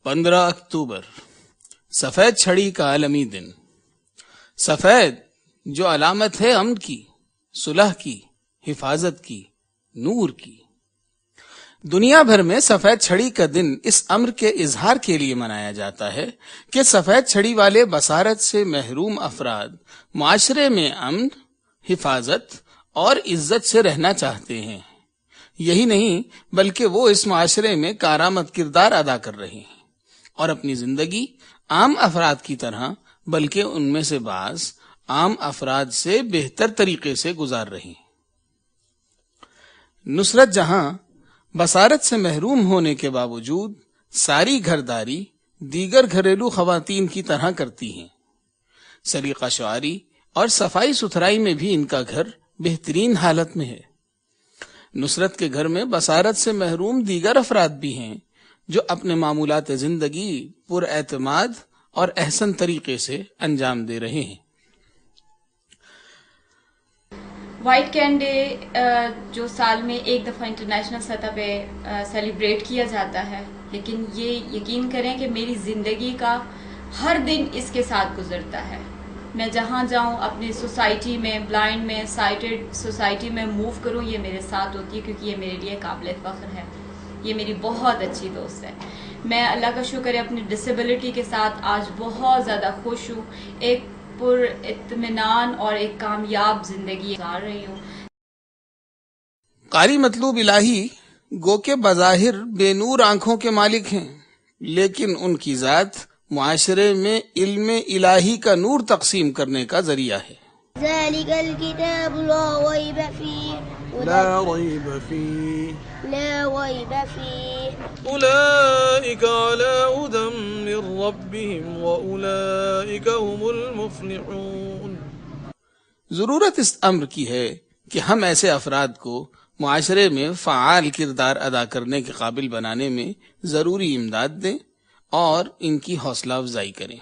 15 اکتوبر سفید چھڑی کا عالمی دن۔ سفید جو علامت ہے امن کی، صلح کی، حفاظت کی، نور کی۔ دنیا بھر میں سفید چھڑی کا دن اس امر کے اظہار کے لیے منایا جاتا ہے کہ سفید چھڑی والے بصارت سے محروم افراد معاشرے میں امن، حفاظت اور عزت سے رہنا چاہتے ہیں۔ یہی نہیں بلکہ وہ اس معاشرے میں کارآمد کردار ادا کر رہے ہیں اور اپنی زندگی عام افراد کی طرح بلکہ ان میں سے بعض عام افراد سے بہتر طریقے سے گزار رہے ہیں۔ نصرت جہاں بصارت سے محروم ہونے کے باوجود ساری گھرداری دیگر گھریلو خواتین کی طرح کرتی ہیں۔ سلیقہ شعاری اور صفائی ستھرائی میں بھی ان کا گھر بہترین حالت میں ہے۔ نصرت کے گھر میں بصارت سے محروم دیگر افراد بھی ہیں جو اپنے معمولات زندگی پر اعتماد اور احسن طریقے سے انجام دے رہے ہیں۔ وائٹ کین ڈے جو سال میں ایک دفعہ انٹرنیشنل سطح پہ سیلیبریٹ کیا جاتا ہے، لیکن یہ یقین کریں کہ میری زندگی کا ہر دن اس کے ساتھ گزرتا ہے۔ میں جہاں جاؤں اپنی سوسائٹی میں، بلائنڈ میں، سائٹڈ سوسائٹی میں موو کروں، یہ میرے ساتھ ہوتی ہے کیونکہ یہ میرے لیے قابل فخر ہے۔ یہ میری بہت اچھی دوست ہے۔ میں اللہ کا شکر ہے اپنی ڈسیبلٹی کے ساتھ آج بہت زیادہ خوش ہوں، ایک پر اطمینان اور ایک کامیاب زندگی گزار رہی ہوں۔ قاری مطلوب الہی گو کے بظاہر بے نور آنکھوں کے مالک ہیں، لیکن ان کی ذات معاشرے میں علم الہی کا نور تقسیم کرنے کا ذریعہ ہے۔ ذلك الكتاب لا ريب فيه أولئك على هدى من ربهم وأولئك هم المفلحون۔ ضرورت اس امر کی ہے کہ ہم ایسے افراد کو معاشرے میں فعال کردار ادا کرنے کے قابل بنانے میں ضروری امداد دیں اور ان کی حوصلہ افزائی کریں۔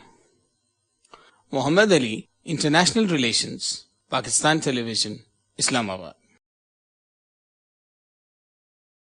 محمد علی، انٹرنیشنل ریلیشنز، پاکستان ٹیلی ویژن، اسلام آباد۔